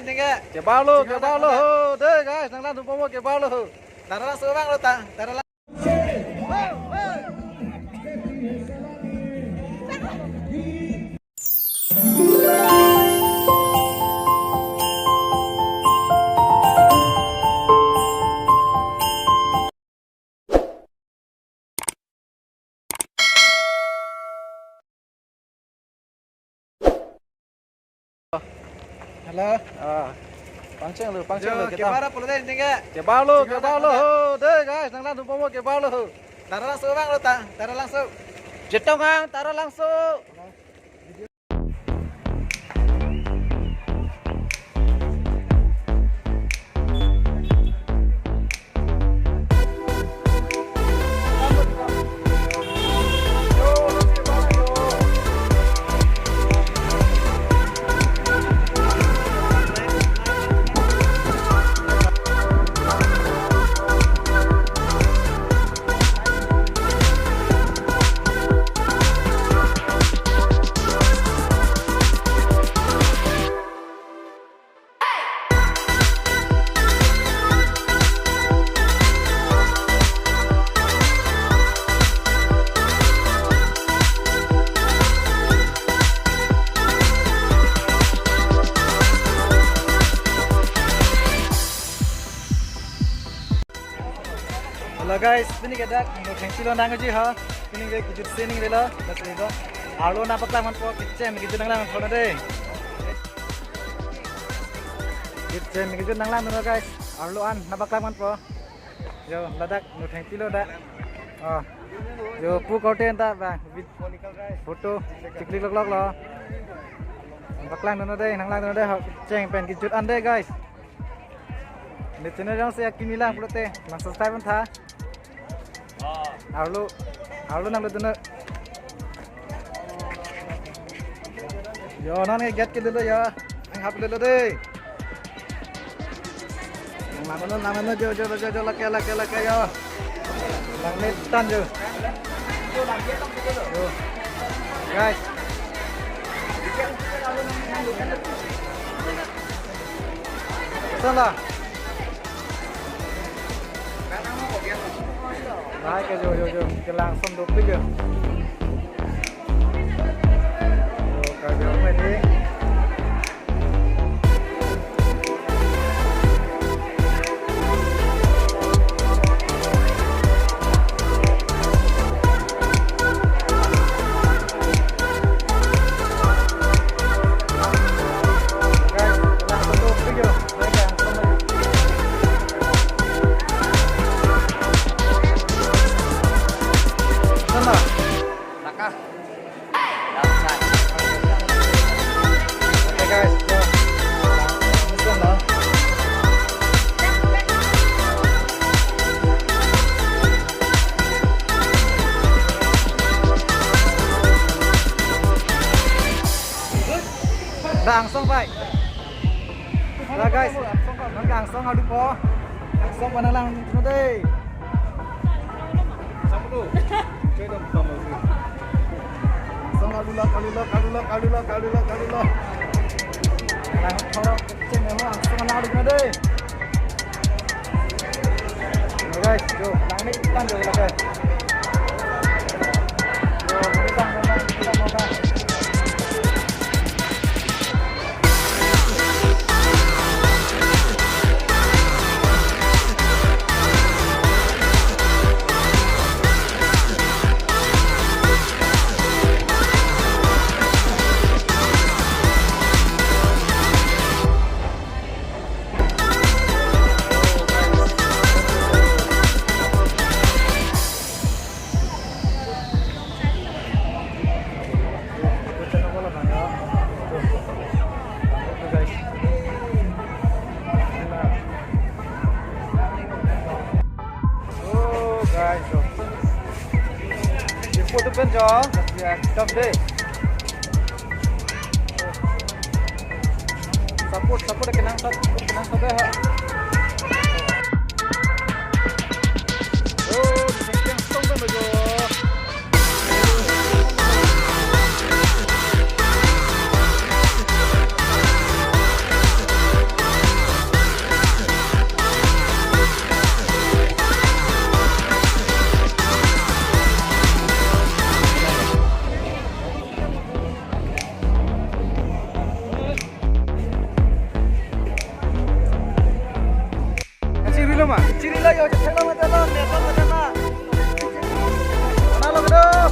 tinggal. Ke balo. Deh guys, nang lang tumpong mo ke balo. Taruh langsung bang lo tang. Taruh langsung. Halo. Pancing lu Yo, kita. gimana puluh deh tinggal. Ke balo. Deh guys, nang lang tumpong mo ke balo. Taruh langsung bang lo tang. Taruh langsung. Jetong ang taruh langsung. Halo guys, ini kita mau tengsi lo nang aja ha. Ini kita kejut sini rela, bas itu. Arlo napak lah manpo kecem kejut nang lang thona deh. Kecem kejut nang lang tuh guys. Arlo an napak lah manpo. Yo ladak mau tengsi lo dah. Yo pu kote entah bang. Foto cikli lok lo. Napak lah tuh deh, nang lang tuh deh. Kecem pen kejut an deh guys. Di channel yang saya kini lah pulut teh, lang subscribe pun tha. Arlo nang lutu na. Yo nang get ke dulu ya, ang hap dulu deh. Nama jo laki yo. Lang netan jo. Yo. Guys. Sana. Đấy cái cái làng sông đục bây giờ. Cái đường này đi. Langsung baik. Lah guys, langsung adu po. Langsung mana lang dito deh. Sama tu. Coy dong sama tu. Langsung adu lah. Lang thorok kecil memang langsung mana adu deh. Nah guys, yo lang ni kan jo lah guys. Yo kita mau. Foto pen jo, ya stop deh. Support kenang deh. Oh, yang stop deh jo. ciri lah yo cek lah macam mana ya kan macam mana mana lo kedua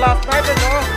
last night no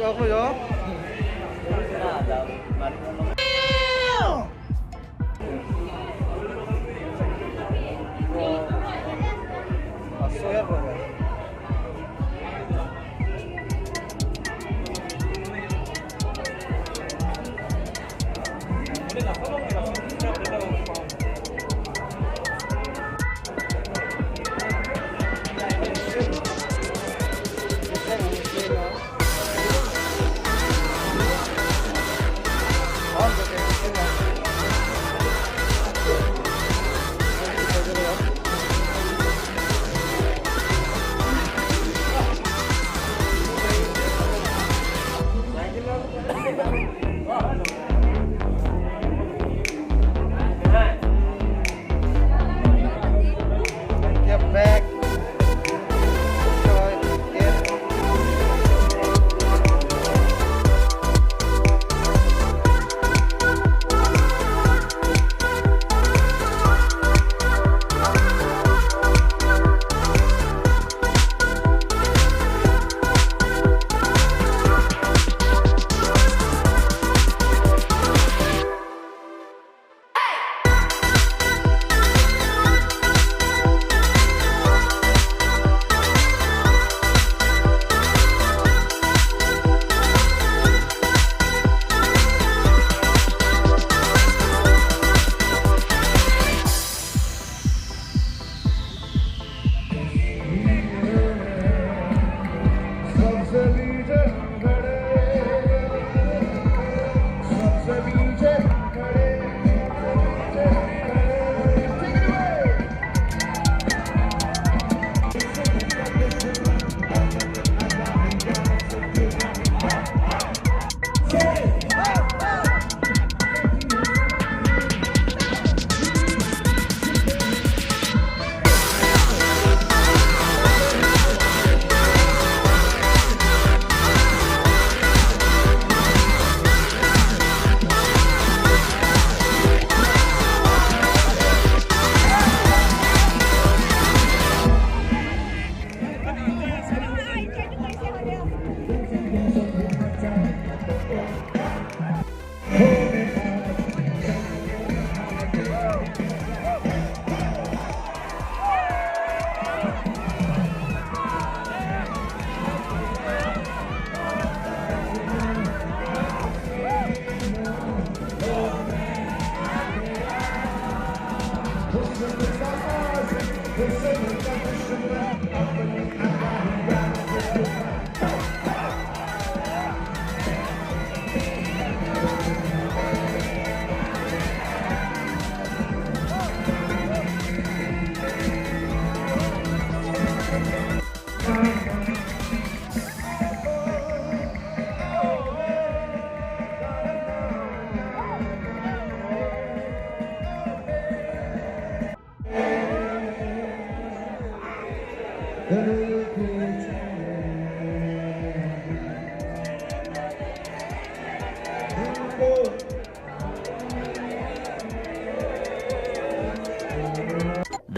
aku yo. Asoya bro.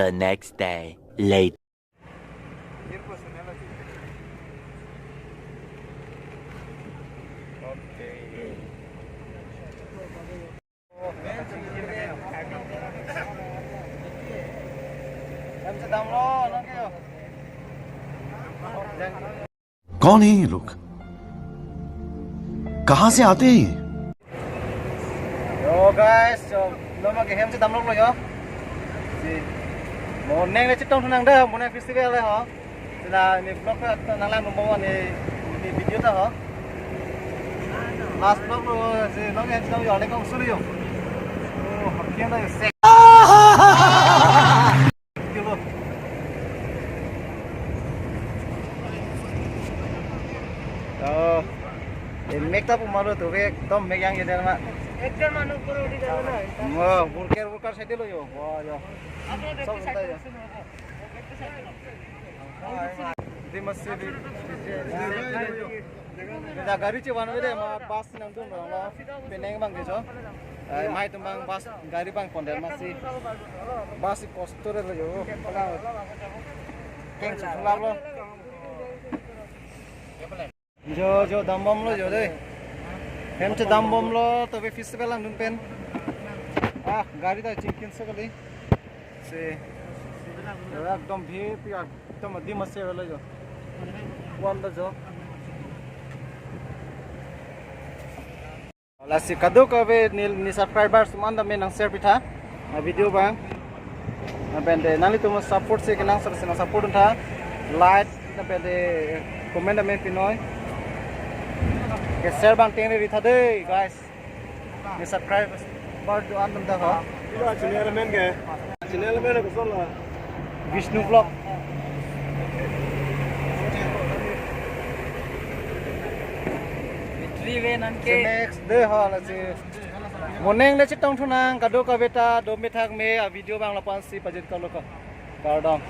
The next day, late. कौन है ये लोग? कहां से आते हैं ये? Yo guys, lo mà cái hem sẽ tắm lúc rồi nhá. Thì một neng này trong thằng đây, một neng festival đây hả? Thì là mình vlog năng làm một món này video đó hả? Last vlog rồi, thì nó nghe đâu giờ lên công xử lý không? Học kiến đây sẽ. Make up malu tu ke tom make yang ini nama. Ekdom anu puru di dalam na. Worker saya dulu yo. Wah yo. सब होता है di masjid di gari ci wanu de ma bus nang dum la peneng bang gejo mai tumbang bus gari bang ponder masih bus postur le yo pala keng chula lo jo dambom lo jo de hem che dambom lo to be festival ang dum pen gari da chicken sekali se एकदम भीप एकदम मध्य मसे वाला जो वाला जो लासी कदो कबे नि सब्सक्राइबर्स मान द मेन शेयर पिथा वीडियो बांग बेंदे नाली तुम सपोर्ट से केना सर से सपोर्ट था लाइक बेंदे कमेंट में पिनोय के शेयर बांग टेंग रे था दे गाइस नि सब्सक्राइबर्स बर जो आनंद दा हो चैनल में के चैनल में को सोला Vishnu Vlog. Next day hal si. Morning le chitong thunang kado ka beta do methak me video bang lapan si pajit ka loka. Kardong.